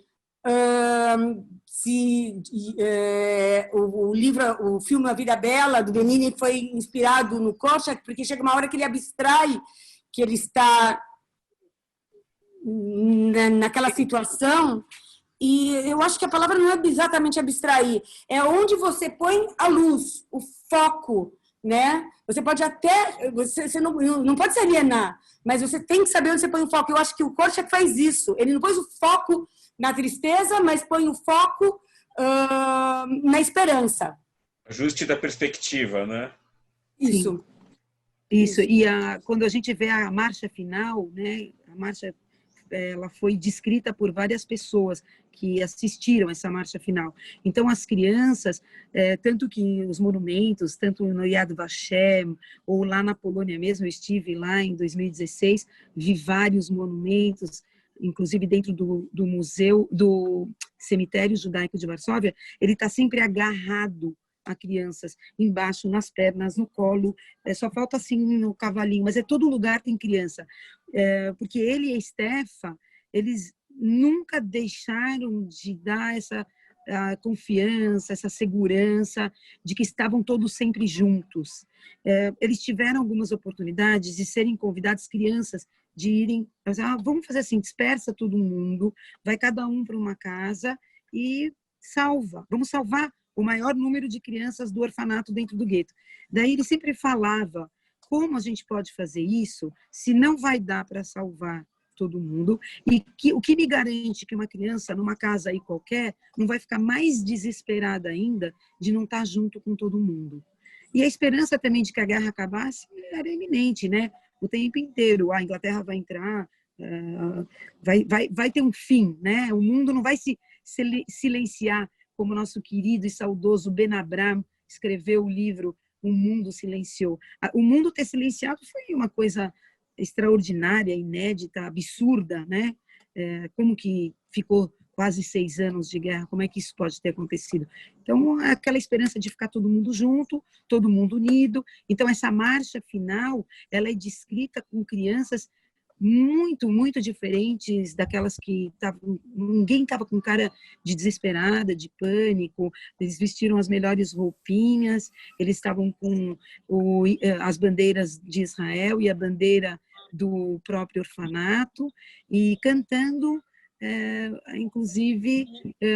O filme A Vida Bela, do Benini, foi inspirado no Korczak, porque chega uma hora que ele abstrai que ele está naquela situação, e eu acho que a palavra não é exatamente abstrair, é onde você põe a luz, o foco, né? Você pode até, você não pode se alienar, mas você tem que saber onde você põe o foco. Eu acho que o Korczak faz isso, ele não pôs o foco na tristeza, mas põe o foco na esperança. Ajuste da perspectiva, né? Isso. Isso. E quando a gente vê a marcha final, né? A marcha, ela foi descrita por várias pessoas que assistiram essa marcha final. Então, as crianças, tanto que os monumentos, tanto no Yad Vashem, ou lá na Polônia mesmo, eu estive lá em 2016, vi vários monumentos, inclusive dentro do museu, do cemitério judaico de Varsóvia, ele está sempre agarrado a crianças, embaixo, nas pernas, no colo, só falta assim no cavalinho, mas todo lugar tem criança, porque ele e a Stefa, eles nunca deixaram de dar essa confiança, essa segurança de que estavam todos sempre juntos. Eles tiveram algumas oportunidades de serem convidados, crianças, de irem, vamos fazer assim, dispersa todo mundo, vai cada um para uma casa e vamos salvar o maior número de crianças do orfanato dentro do gueto. Daí ele sempre falava, como a gente pode fazer isso se não vai dar para salvar todo mundo, e o que me garante que uma criança numa casa aí qualquer não vai ficar mais desesperada ainda de não estar junto com todo mundo. E a esperança também de que a guerra acabasse era iminente, né? O tempo inteiro, a Inglaterra vai entrar, vai ter um fim, né? O mundo não vai se silenciar, como nosso querido e saudoso Ben Abraham escreveu o livro O Mundo Silenciou. O mundo ter silenciado foi uma coisa extraordinária, inédita, absurda, né? Como que ficou quase 6 anos de guerra, como é que isso pode ter acontecido? Então, aquela esperança de ficar todo mundo junto, todo mundo unido. Então, essa marcha final, ela é descrita com crianças muito, muito diferentes daquelas que estavam... Ninguém estava com cara de desesperada, de pânico, eles vestiram as melhores roupinhas, eles estavam com as bandeiras de Israel e a bandeira do próprio orfanato, e cantando, inclusive,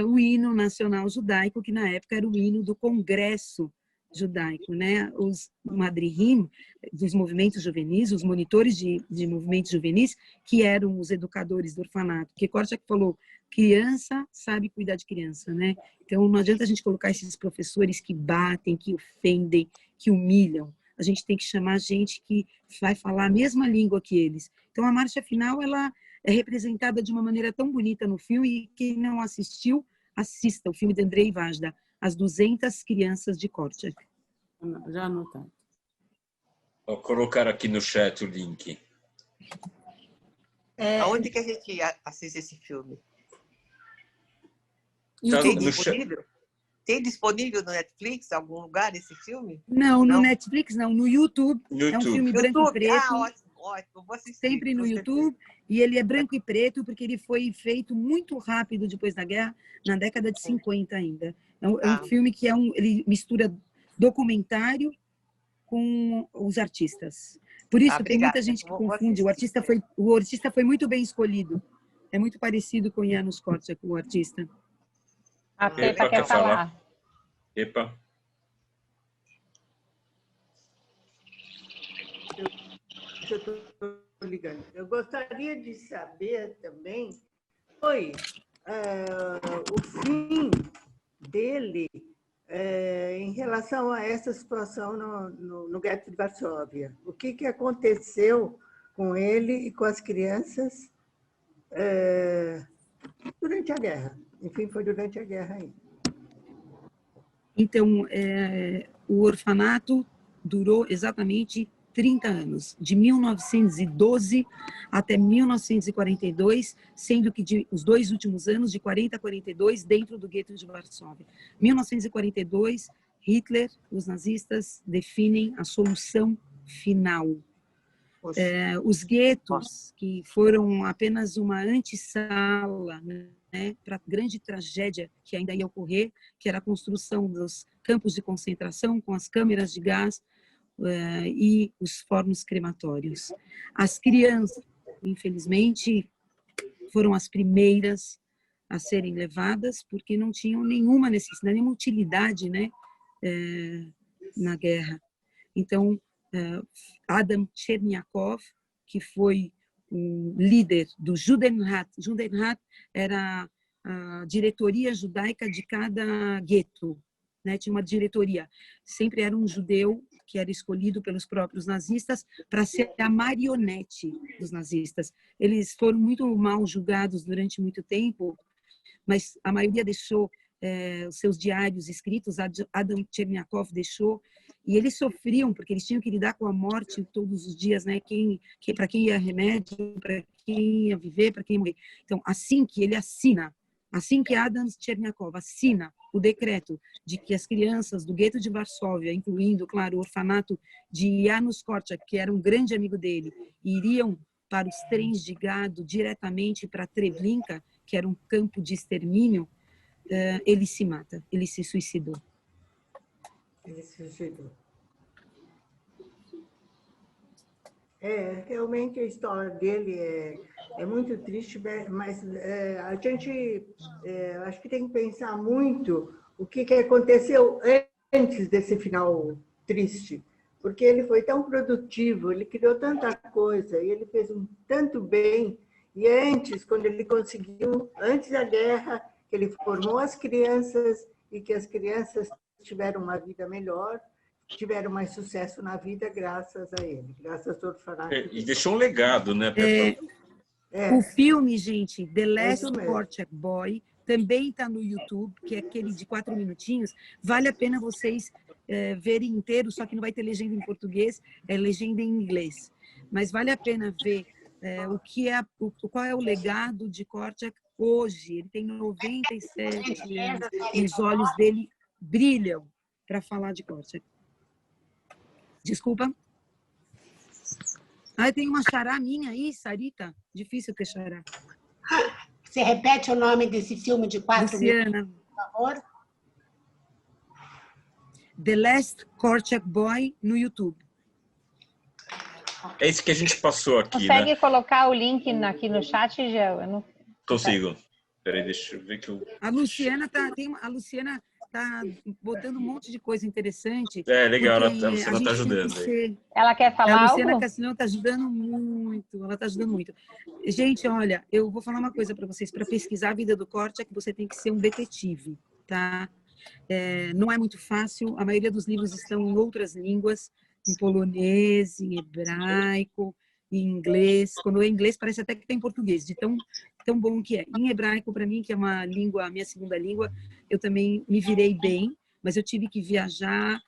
o hino nacional judaico, que na época era o hino do Congresso Judaico, né? Os madrihim dos movimentos juvenis, os monitores de movimentos juvenis, que eram os educadores do orfanato, que Korczak falou, criança sabe cuidar de criança, né? Então não adianta a gente colocar esses professores que batem, que ofendem, que humilham. A gente tem que chamar gente que vai falar a mesma língua que eles. Então a marcha final, ela é representada de uma maneira tão bonita no filme, e quem não assistiu, assista o filme de Andrei Vajda, As 200 Crianças de Korczak. Já anotado. Vou colocar aqui no chat o link. Aonde que a gente assiste esse filme? Tá Tem no disponível? Tem disponível no Netflix, algum lugar, esse filme? Não, no Netflix não, no YouTube. É um filme branco e preto. Ótimo, ótimo. Vou assistir. Sempre no YouTube. E ele é branco e preto porque ele foi feito muito rápido depois da guerra, na década de 50 ainda. É um filme que ele mistura documentário com os artistas. Por isso tem muita gente que confunde. O artista foi muito bem escolhido É muito parecido com Janusz Korczak, o artista. A Pepa quer falar. Epa. Eu estou ligando. Eu gostaria de saber também o fim dele em relação a essa situação no gueto de Varsóvia. O que aconteceu com ele e com as crianças durante a guerra? Enfim, foi durante a guerra aí. Então, o orfanato durou exatamente 30 anos, de 1912 até 1942, sendo que os 2 últimos anos, de 40 a 42, dentro do gueto de Varsóvia. 1942, Hitler, os nazistas, definem a solução final. Os guetos, que foram apenas uma antessala, né, para a grande tragédia que ainda ia ocorrer, que era a construção dos campos de concentração com as câmeras de gás e os fornos crematórios. As crianças, infelizmente, foram as primeiras a serem levadas porque não tinham nenhuma necessidade, nenhuma utilidade, né, na guerra. Então, Adam Cherniakov, que foi o líder do Judenrat. Judenrat era a diretoria judaica de cada gueto, né? Tinha uma diretoria. Sempre era um judeu que era escolhido pelos próprios nazistas para ser a marionete dos nazistas. Eles foram muito mal julgados durante muito tempo, mas a maioria deixou os seus diários escritos, Adam Cherniakov deixou, e eles sofriam, porque eles tinham que lidar com a morte todos os dias, né? Para quem ia remédio, para quem ia viver, para quem ia morrer. Então, assim que ele assina, assim que Adam Cherniakov assina o decreto de que as crianças do gueto de Varsóvia, incluindo, claro, o orfanato de Janusz Korczak, que era um grande amigo dele, iriam para os trens de diretamente para Treblinka, que era um campo de extermínio, ele se mata, ele se suicidou. Ele se suicidou. Realmente a história dele é muito triste, mas a gente acho que tem que pensar muito o que aconteceu antes desse final triste, porque ele foi tão produtivo, ele criou tanta coisa, e ele fez tanto bem, e antes, quando ele conseguiu, antes da guerra, que ele formou as crianças e que as crianças tiveram uma vida melhor, tiveram mais sucesso na vida graças a ele, graças ao orfanato. E deixou um legado, né, Pepa? O filme, gente, The Last Korczak Boy, também está no YouTube, que é aquele de 4 minutinhos. Vale a pena vocês verem inteiro, só que não vai ter legenda em português, é legenda em inglês. Mas vale a pena ver qual é o legado de Korczak hoje. Ele tem 97 anos e os olhos dele brilham para falar de Korczak. Desculpa. Tem uma xará minha aí, Sarita. Difícil ter xará. Você repete o nome desse filme de 4 minutos, por favor? The Last Korczak Boy no YouTube. É isso que a gente passou aqui, Consegue né? colocar o link aqui no chat, Gel? Eu não... Consigo. Peraí, deixa eu ver que eu... A Luciana está botando um monte de coisa interessante. Legal, ela está ajudando. Ela quer falar A Luciana algo? Castilhão está ajudando muito, ela está ajudando muito. Gente, olha, eu vou falar uma coisa para vocês. Para pesquisar a vida do Korczak, você tem que ser um detetive, tá? Não é muito fácil, a maioria dos livros estão em outras línguas, em polonês, em hebraico, em inglês. Quando é em inglês, parece até que tem português, de tão bom que é. Em hebraico, para mim, que é uma língua, a minha segunda língua, eu também me virei bem, mas eu tive que viajar.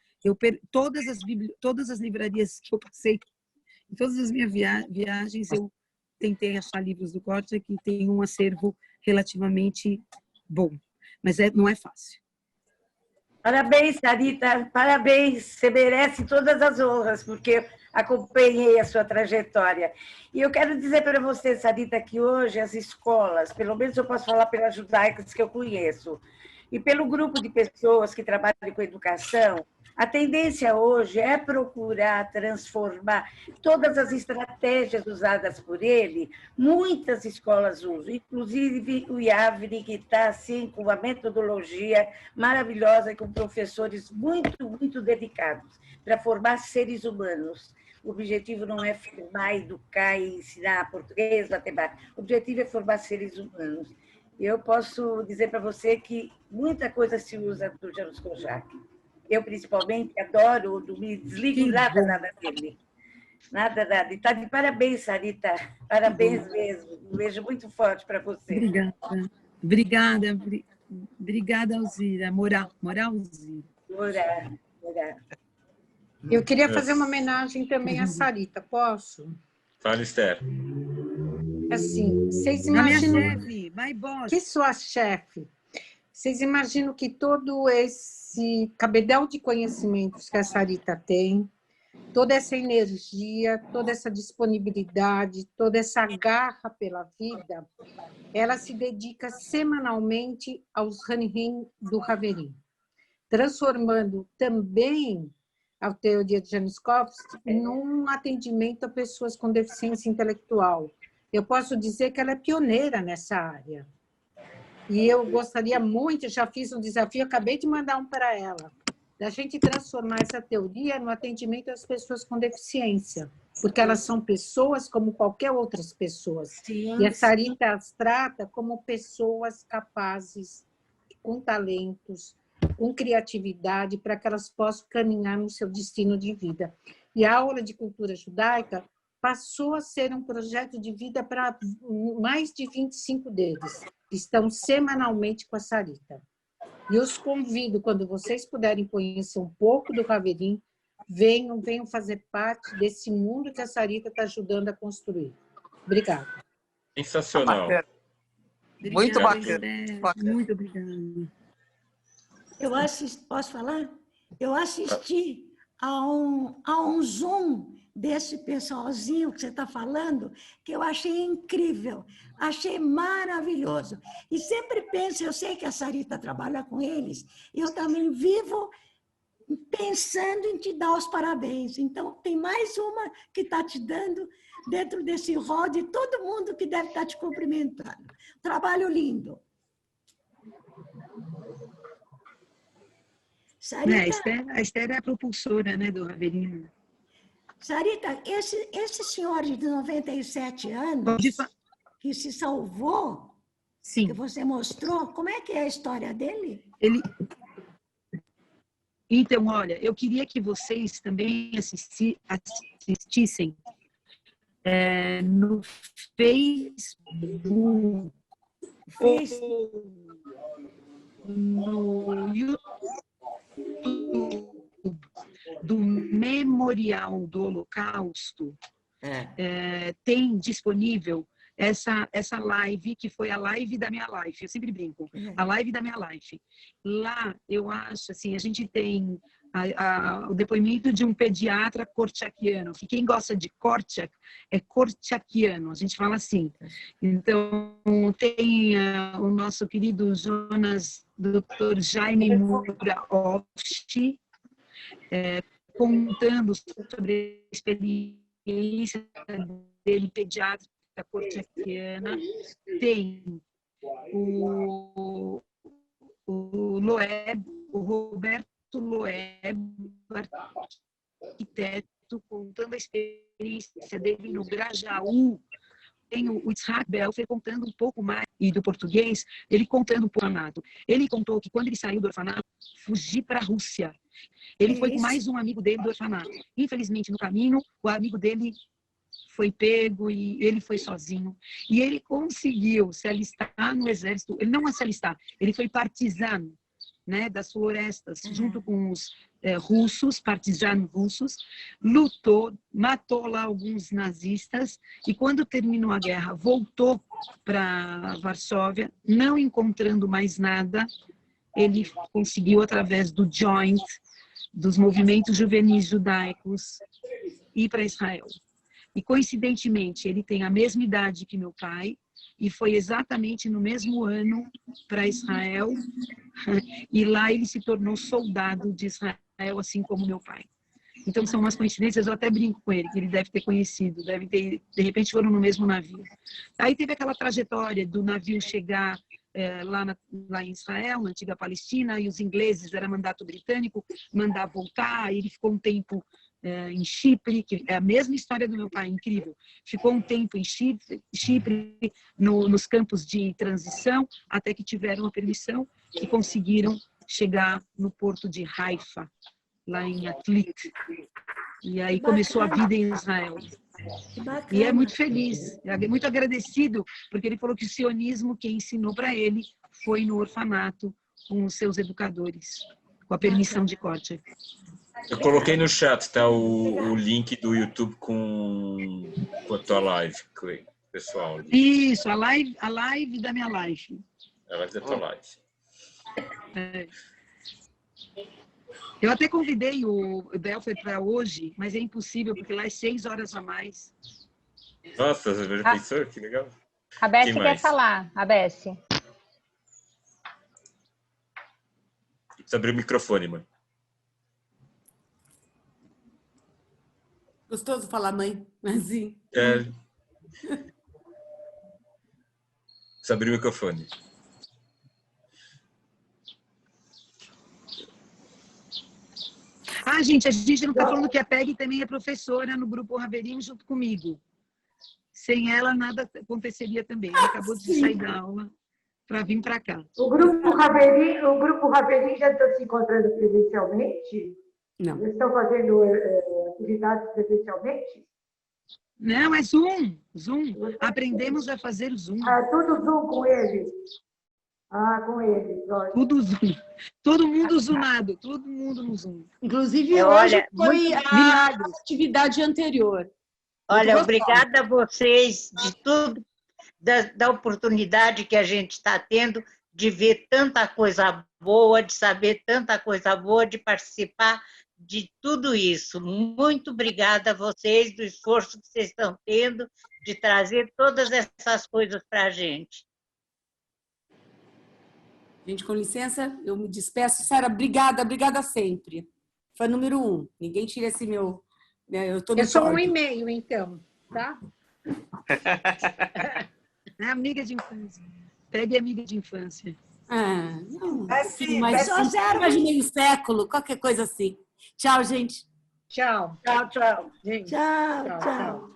Todas as livrarias que eu passei, em todas as minhas viagens, eu tentei achar livros do Korczak, que tem um acervo relativamente bom, mas não é fácil. Parabéns, Sarita, parabéns. Você merece todas as honras, porque acompanhei a sua trajetória. E eu quero dizer para você, Sarita, que hoje as escolas, pelo menos eu posso falar pelas judaicas que eu conheço, e pelo grupo de pessoas que trabalham com educação, A tendência hoje é procurar transformar todas as estratégias usadas por ele, muitas escolas usam, inclusive o IAVRE, que está assim, com uma metodologia maravilhosa, com professores muito dedicados para formar seres humanos. O objetivo não é formar, educar e ensinar português, matemática. O objetivo é formar seres humanos. Eu posso dizer para você que muita coisa se usa do Janusz Korczak. Eu, principalmente, adoro, não me desligo nada dele. Nada. E está de parabéns, Sarita. Parabéns mesmo. Um beijo muito forte para você. Obrigada, Alzira. Moral, Alzira. Moral. Eu queria fazer uma homenagem também à Sarita, posso? Fala, Esther. Assim, vocês imaginam... A minha chefe, vai, boss. Que sua chefe. Vocês imaginam que todo esse cabedal de conhecimentos que a Sarita tem, toda essa energia, toda essa disponibilidade, toda essa garra pela vida, ela se dedica semanalmente aos Hanim do Haverim, transformando também a teoria de Januszkowski num atendimento a pessoas com deficiência intelectual. Eu posso dizer que ela é pioneira nessa área. E eu gostaria muito, já fiz um desafio, acabei de mandar um para ela, da gente transformar essa teoria no atendimento às pessoas com deficiência, porque elas são pessoas como qualquer outras pessoas. Sim, e a Sarita as trata como pessoas capazes, com talentos, com criatividade, para que elas possam caminhar no seu destino de vida. E a aula de cultura judaica passou a ser um projeto de vida para mais de 25 deles. Estão semanalmente com a Sarita. E eu os convido, quando vocês puderem conhecer um pouco do Haverim, venham fazer parte desse mundo que a Sarita está ajudando a construir. Obrigada. Sensacional. Muito bacana. Muito obrigada. Posso falar? Eu assisti a um Zoom desse pessoalzinho que você está falando, que eu achei incrível, achei maravilhoso. E sempre penso, eu sei que a Sarita trabalha com eles, eu também vivo pensando em te dar os parabéns. Então, tem mais uma que está te dando dentro desse rol de todo mundo que deve estar te cumprimentando. Trabalho lindo. Sarita, a Esther é a propulsora, né, do Haverim. Sarita, esse senhor de 97 anos que se salvou, sim, que você mostrou, como é que é a história dele? Então, olha, eu queria que vocês também assistissem no Facebook, no YouTube do Memorial do Holocausto, tem disponível essa live, que foi a live da minha live. Eu sempre brinco, a live da minha live. Lá, eu acho, assim, a gente tem o depoimento de um pediatra kortchakiano, que quem gosta de Korczak é kortchakiano, a gente fala assim. Então, tem o nosso querido Jonas, Dr. Jaime Muraovski, contando sobre a experiência dele, pediatra kortchakiana. Tem o Roberto Loeb, arquiteto, contando a experiência dele no Grajaú. Tem o Itzhak Belfer contando um pouco mais, e do português, ele contando um pouco do orfanato. Ele contou que quando ele saiu do orfanato, fugiu para a Rússia. Ele foi com mais um amigo dele do orfanato. Infelizmente, no caminho, o amigo dele foi pego e ele foi sozinho. E ele conseguiu se alistar no exército. Ele não se alistar, ele foi partisano, né, das florestas, junto com os russos, partisanos russos, lutou, matou lá alguns nazistas, e quando terminou a guerra, voltou para Varsóvia, não encontrando mais nada, ele conseguiu, através do Joint, dos movimentos juvenis judaicos, ir para Israel. E, coincidentemente, ele tem a mesma idade que meu pai, e foi exatamente no mesmo ano para Israel, e lá ele se tornou soldado de Israel. assim como meu pai. Então, são umas coincidências, eu até brinco com ele, que ele deve ter conhecido, deve ter, de repente foram no mesmo navio. Aí teve aquela trajetória do navio chegar lá em Israel, na antiga Palestina, e os ingleses, era mandato britânico, mandar voltar, ele ficou um tempo em Chipre, que é a mesma história do meu pai, incrível. Ficou um tempo em Chipre nos campos de transição, até que tiveram a permissão e conseguiram chegar no porto de Haifa, lá em Atlit. E aí começou a vida em Israel. E é muito feliz, é muito agradecido, porque ele falou que o sionismo, quem ensinou para ele, foi no orfanato, com os seus educadores, com a permissão de corte. Eu coloquei no chat, tá, o link do YouTube com a tua live, pessoal. Isso, a live da minha live. A live da tua live. É. Eu até convidei o Belfer para hoje, mas é impossível, porque lá é 6 horas a mais. Nossa, você já pensou? Que legal. A Bessie quer falar, a Bessie. Precisa abrir o microfone, mano. Gostoso falar mãe, assim. Precisa abrir o microfone. Ah, gente, a gente não está falando que a Peggy também é professora no Grupo Raverim junto comigo. Sem ela, nada aconteceria também. Ela acabou de sair da aula para vir para cá. O Grupo Raverim já está se encontrando presencialmente? Não. Eles estão fazendo atividades presencialmente? Não, é Zoom. Aprendemos a fazer Zoom. Ah, tudo Zoom com ele? Ah, com ele. Tudo Zoom. Todo mundo zoomado, todo mundo no Zoom. Inclusive, hoje foi a atividade anterior. Olha, obrigada a vocês de tudo, da oportunidade que a gente está tendo de ver tanta coisa boa, de saber tanta coisa boa, de participar de tudo isso. Muito obrigada a vocês do esforço que vocês estão tendo de trazer todas essas coisas para a gente. Gente, com licença, eu me despeço. Sara, obrigada sempre. Foi número 1. Ninguém tira esse meu... Eu tô no sou pódio. 1,5, então, tá? É amiga de infância. Pegue amiga de infância. Ah, não. Mas só zero. Mais de meio século, qualquer coisa assim. Tchau, gente. Tchau. Gente. Tchau.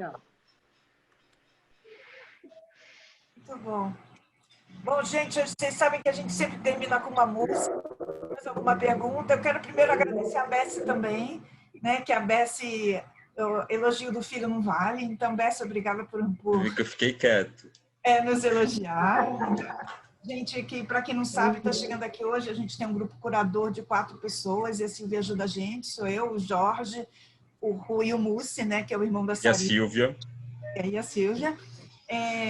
Muito bom. Bom, gente, vocês sabem que a gente sempre termina com uma música. Mais alguma pergunta? Eu quero primeiro agradecer a Bessie também, né? Que a Bessie, o elogio do filho não vale. Então, Bessie, obrigada por Eu fiquei quieto. nos elogiar. Gente, que para quem não sabe, está chegando aqui hoje, a gente tem um grupo curador de 4 pessoas, e a Silvia ajuda a gente, sou eu, o Jorge, o Rui e o Mussi, né? Que é o irmão da Sarita. E a Silvia. E a Silvia.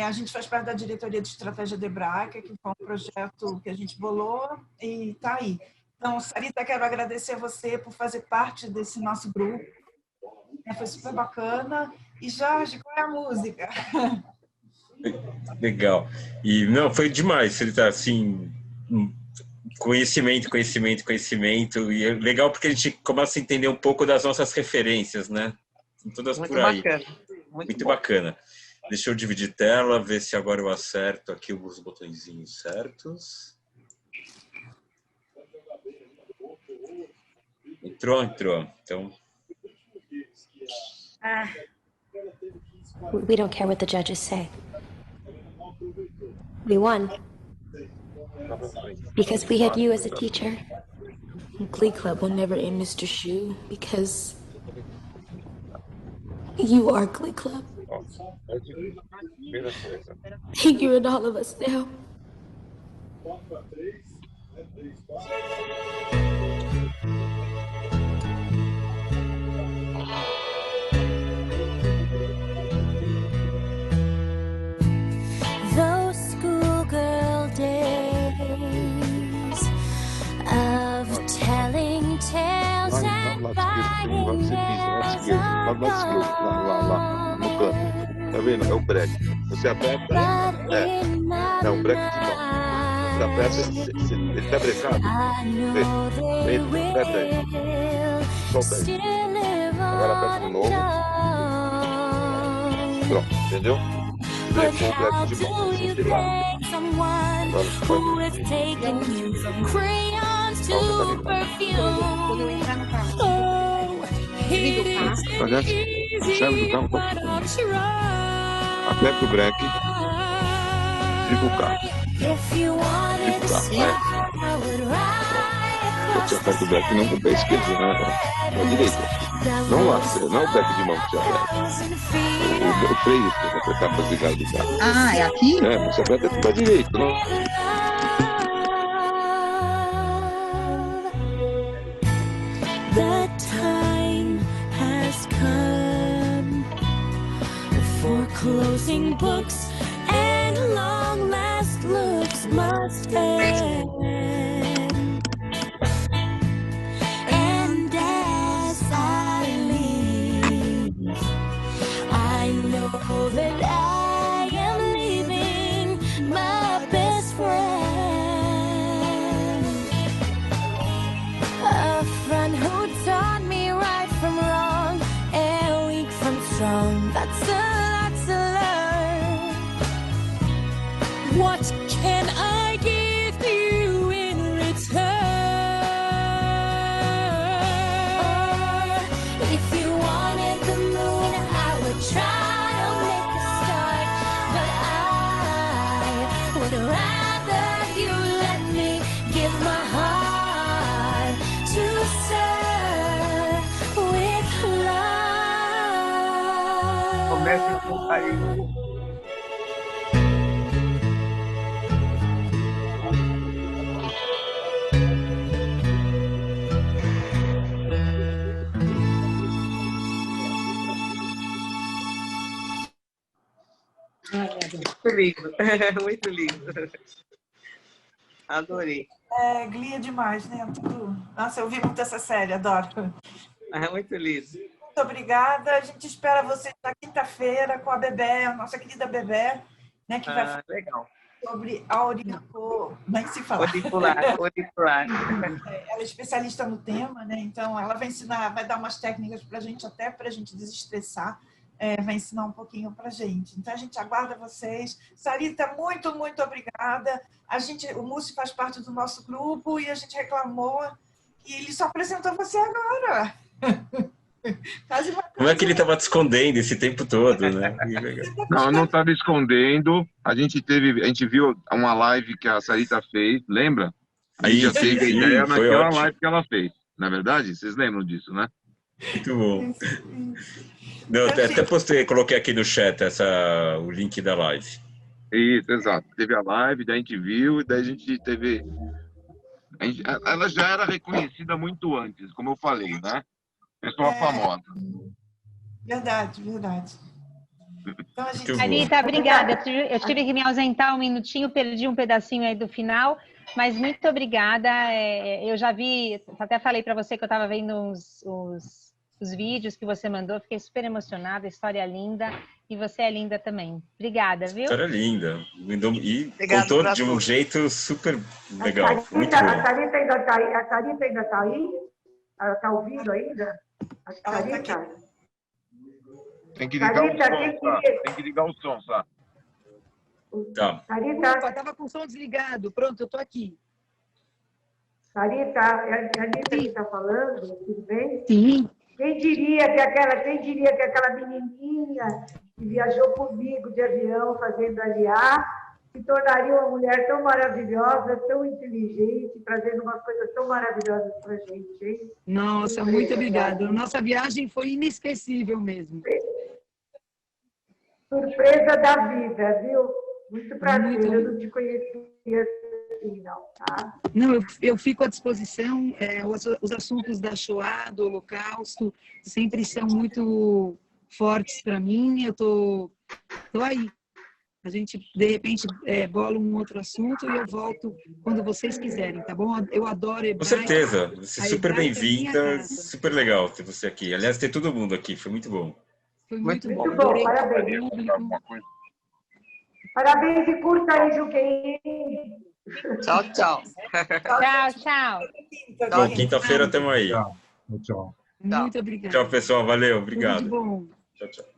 A gente faz parte da diretoria de estratégia de Hebraica, que foi um projeto que a gente bolou e está aí. Então, Sarita, quero agradecer a você por fazer parte desse nosso grupo. Foi super bacana. E, Jorge, qual é a música? Legal. E, não, foi demais. Ele tá, assim, conhecimento. E é legal porque a gente começa a entender um pouco das nossas referências, né? Todas Muito por aí. bacana. Muito bacana. Deixa eu dividir tela, ver se agora eu acerto aqui os botõezinhos certos. Entrou. Então... We don't care what the judges say. We won. Because we had you as a teacher. Glee Club will never end, Mr. Shu, because you are Glee Club. You're in all of us now. Those schoolgirl days of telling tales and fighting as Lá no canto. Tá vendo? É o break. Você aperta. É o break de mão. Aperta, ele está brecado. Aperta aí. Solta aí. Agora aperta de novo. Pronto, entendeu? Brecou o breque de mão. Assim, de lado. Agora você vai ver. Quando eu entrar no carro. Aliás, serve do carro. Aperta o breque. Liga o carro. Liga o carro. Você aperta o breque não com o pé esquerdo, né? Com a direita. Não lá, não o breque de mão que você aperta. O freio que você apertar para desligar do carro. Ah, é aqui? É, você aperta com a direita, não? The time has come for closing books and long last looks must end. And as I leave, I know that I am leaving my best friend. A friend who taught me right from wrong and weak from strong. That's a lot to learn. What can I give you in return? If you wanted the moon, I would try to make a start. But I would rather you let me give my heart to serve with love. Comece com carinho. Muito lindo, muito lindo. Adorei. É, Glee é demais, né? Tudo... Nossa, eu vi muito essa série, adoro. É muito lindo. Muito obrigada. A gente espera vocês na quinta-feira com a Bebé, a nossa querida Bebé, né? Que vai falar legal. sobre auricular. Nem se fala. Auricular. Ela é especialista no tema, né? Então ela vai ensinar, vai dar umas técnicas para a gente, até para a gente desestressar. Vai ensinar um pouquinho para a gente. Então, a gente aguarda vocês. Sarita, muito, muito obrigada. O Múcio faz parte do nosso grupo e a gente reclamou e ele só apresentou você agora. Como é que ele estava te escondendo esse tempo todo, né? Não, não estava escondendo. A gente viu uma live que a Sarita fez, lembra? A gente já teve a ideia naquela live que ela fez. Na verdade, vocês lembram disso, né? Muito bom. Não, até postei, coloquei aqui no chat o link da live. Isso, exato. Teve a live, daí a gente viu, e daí a gente teve... ela já era reconhecida muito antes, como eu falei, né? Pessoa famosa. Verdade, verdade. Então, Sarita, obrigada. Eu tive que me ausentar um minutinho, perdi um pedacinho aí do final, mas muito obrigada. Eu já vi, até falei para você que eu estava vendo os vídeos que você mandou, fiquei super emocionada, história linda, e você é linda também. Obrigada, viu? História linda. E contou de um jeito super legal. Muito bom. A Sarita ainda está aí? A Sarita ainda está aí? Ela está ouvindo ainda? A Sarita? Tem que ligar o som, tá? Tem que ligar o som, tá? Tá. Sarita? Opa, estava com o som desligado. Pronto, eu estou aqui. Sarita, é a Anitta que está falando, tudo bem? Sim. Quem diria que aquela menininha que viajou comigo de avião fazendo aliar se tornaria uma mulher tão maravilhosa, tão inteligente, trazendo umas coisas tão maravilhosas para a gente, hein? Nossa, muito obrigada. Nossa viagem foi inesquecível mesmo. Surpresa da vida, viu? Muito prazer, eu não te conhecia assim, não, tá? Não, eu fico à disposição. Os assuntos da Shoah, do Holocausto, sempre são muito fortes para mim. Eu tô aí. A gente, de repente, bola um outro assunto e eu volto quando vocês quiserem, tá bom? Eu adoro hebraico. Com certeza. Você é super bem-vinda, super legal ter você aqui. Aliás, ter todo mundo aqui, foi muito bom. Foi muito bom. Muito bom, parabéns. Parabéns e curta aí, Juquinha. Tchau, tchau. Tchau, tchau. Então, quinta-feira estamos aí. Tchau. Muito Tchau, pessoal. Valeu. Obrigado. Muito bom. Tchau, tchau.